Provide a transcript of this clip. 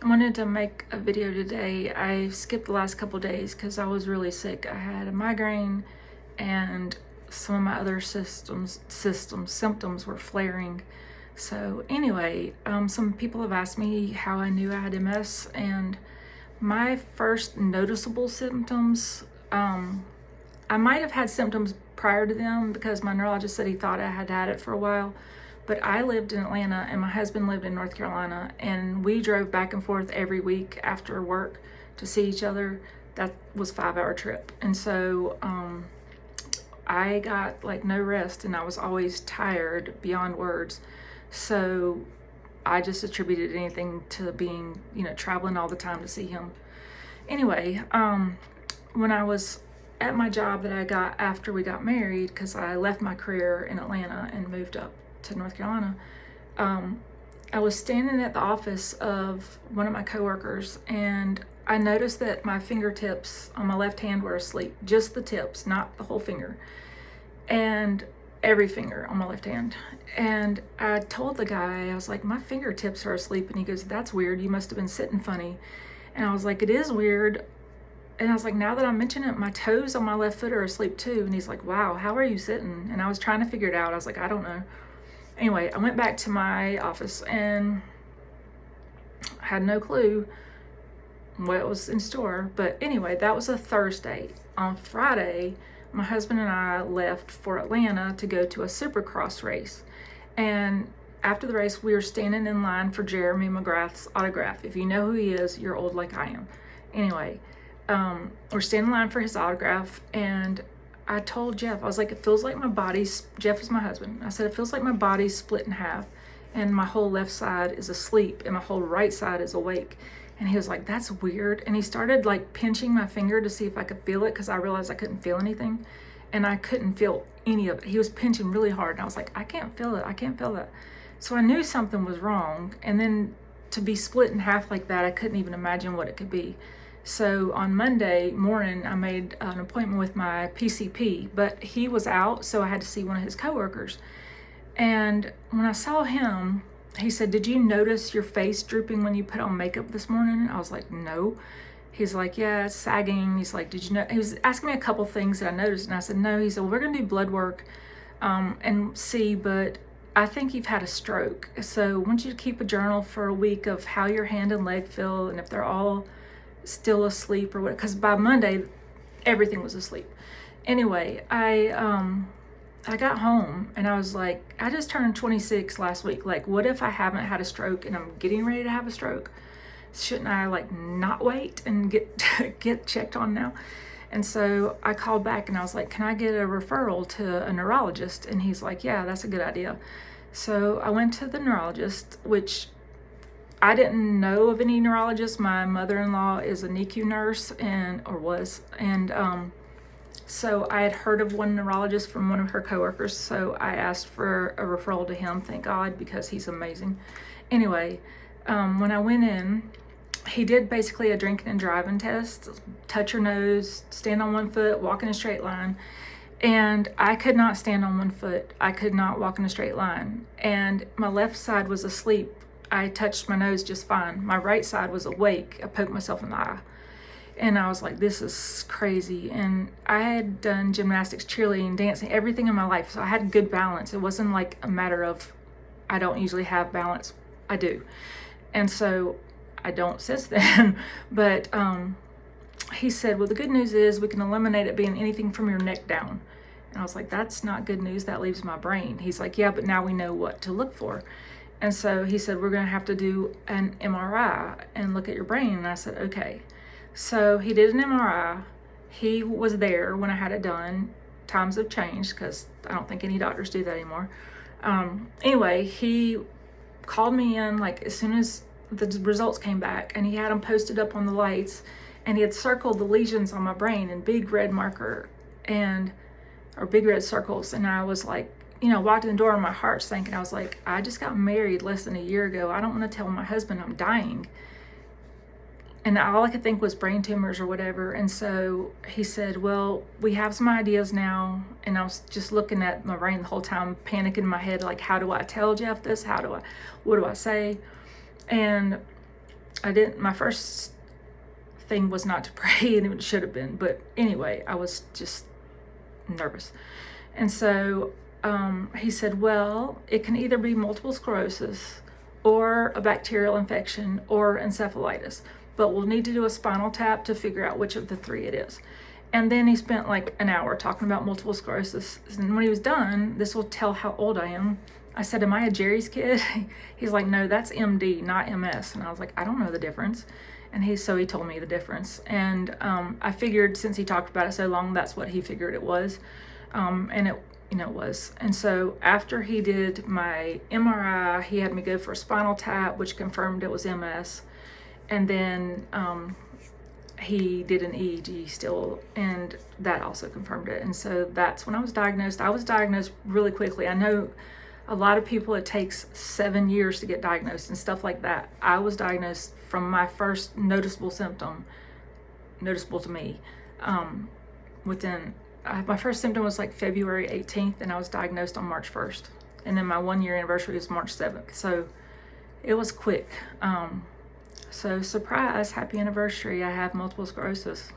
I wanted to make a video today. I skipped the last couple days because I was really sick. I had a migraine and some of my other symptoms were flaring. So anyway, some people have asked me how I knew I had MS, and my first noticeable symptoms, I might have had symptoms prior to them because my neurologist said he thought I had had it for a while. But I lived in Atlanta and my husband lived in North Carolina, and we drove back and forth every week after work to see each other. That was a 5-hour trip. And so I got like no rest, and I was always tired beyond words. So I just attributed anything to being, traveling all the time to see him. Anyway, when I was at my job that I got after we got married, because I left my career in Atlanta and moved up to North Carolina, I was standing at the office of one of my coworkers, and I noticed that my fingertips on my left hand were asleep, just the tips, not the whole finger, and every finger on my left hand. And I told the guy, I was like, my fingertips are asleep, and he goes, that's weird, you must have been sitting funny. And I was like, it is weird. And I was like, now that I mention it, my toes on my left foot are asleep too. And he's like, wow, how are you sitting? And I was trying to figure it out. I was like, I don't know. Anyway, I went back to my office and had no clue what was in store. But anyway, that was a Thursday. On Friday, my husband and I left for Atlanta to go to a Supercross race. And after the race, we were standing in line for Jeremy McGrath's autograph. If you know who he is, you're old like I am. Anyway, we're standing in line for his autograph, and I told Jeff, I was like, it feels like my body's, Jeff is my husband, I said, it feels like my body's split in half, and my whole left side is asleep, and my whole right side is awake. And he was like, that's weird. And he started like pinching my finger to see if I could feel it, because I realized I couldn't feel anything, and I couldn't feel any of it. He was pinching really hard, and I was like, I can't feel it, I can't feel that. So I knew something was wrong, and then to be split in half like that, I couldn't even imagine what it could be. So on Monday morning, I made an appointment with my PCP, but he was out, so I had to see one of his coworkers. And when I saw him, he said, did you notice your face drooping when you put on makeup this morning? I was like, no. He's like, yeah, it's sagging. He's like, did you know? He was asking me a couple things that I noticed, and I said, no. He said, well, we're going to do blood work and see, but I think you've had a stroke. So I want you to keep a journal for a week of how your hand and leg feel, and if they're all still asleep or what, because by Monday everything was asleep. Anyway, I got home and I was like, I just turned 26 last week. Like, what if I haven't had a stroke and I'm getting ready to have a stroke? Shouldn't I like not wait and get checked on now? And so I called back and I was like, can I get a referral to a neurologist? And he's like, yeah, that's a good idea. So I went to the neurologist, which I didn't know of any neurologists. My mother-in-law is a NICU nurse or was. So I had heard of one neurologist from one of her coworkers. So I asked for a referral to him, thank God, because he's amazing. Anyway, when I went in, he did basically a drinking and driving test, touch your nose, stand on one foot, walk in a straight line. And I could not stand on one foot. I could not walk in a straight line. And my left side was asleep. I touched my nose just fine. My right side was awake. I poked myself in the eye. And I was like, this is crazy. And I had done gymnastics, cheerleading, dancing, everything in my life. So I had good balance. It wasn't like a matter of, I don't usually have balance. I do. And so I don't since then. But he said, well, the good news is we can eliminate it being anything from your neck down. And I was like, that's not good news. That leaves my brain. He's like, yeah, but now we know what to look for. And so he said, we're going to have to do an MRI and look at your brain. And I said, okay. So he did an MRI. He was there when I had it done. Times have changed because I don't think any doctors do that anymore. Anyway, he called me in like as soon as the results came back, and he had them posted up on the lights, and he had circled the lesions on my brain in big red marker or big red circles. And I was like, walked in the door and my heart's thinking, I was like, I just got married less than a year ago. I don't want to tell my husband I'm dying. And all I could think was brain tumors or whatever. And so he said, well, we have some ideas now. And I was just looking at my brain the whole time, panicking in my head, like, how do I tell Jeff this? What do I say? And my first thing was not to pray, and it should have been, but anyway, I was just nervous. And so he said, well, it can either be multiple sclerosis or a bacterial infection or encephalitis, but we'll need to do a spinal tap to figure out which of the three it is. And then he spent like an hour talking about multiple sclerosis. And when he was done, this will tell how old I am. I said, am I a Jerry's kid? He's like, no, that's MD, not MS. And I was like, I don't know the difference. And so he told me the difference. And I figured, since he talked about it so long, that's what he figured it was. And it, it was. And so after he did my MRI, he had me go for a spinal tap, which confirmed it was MS. And then he did an EEG still, and that also confirmed it. And so that's when I was diagnosed. I was diagnosed really quickly. I know a lot of people, it takes 7 years to get diagnosed and stuff like that. I was diagnosed from my first noticeable symptom, noticeable to me, my first symptom was like February 18th, and I was diagnosed on March 1st. And then my 1-year anniversary was March 7th. So it was quick. So surprise, happy anniversary, I have multiple sclerosis.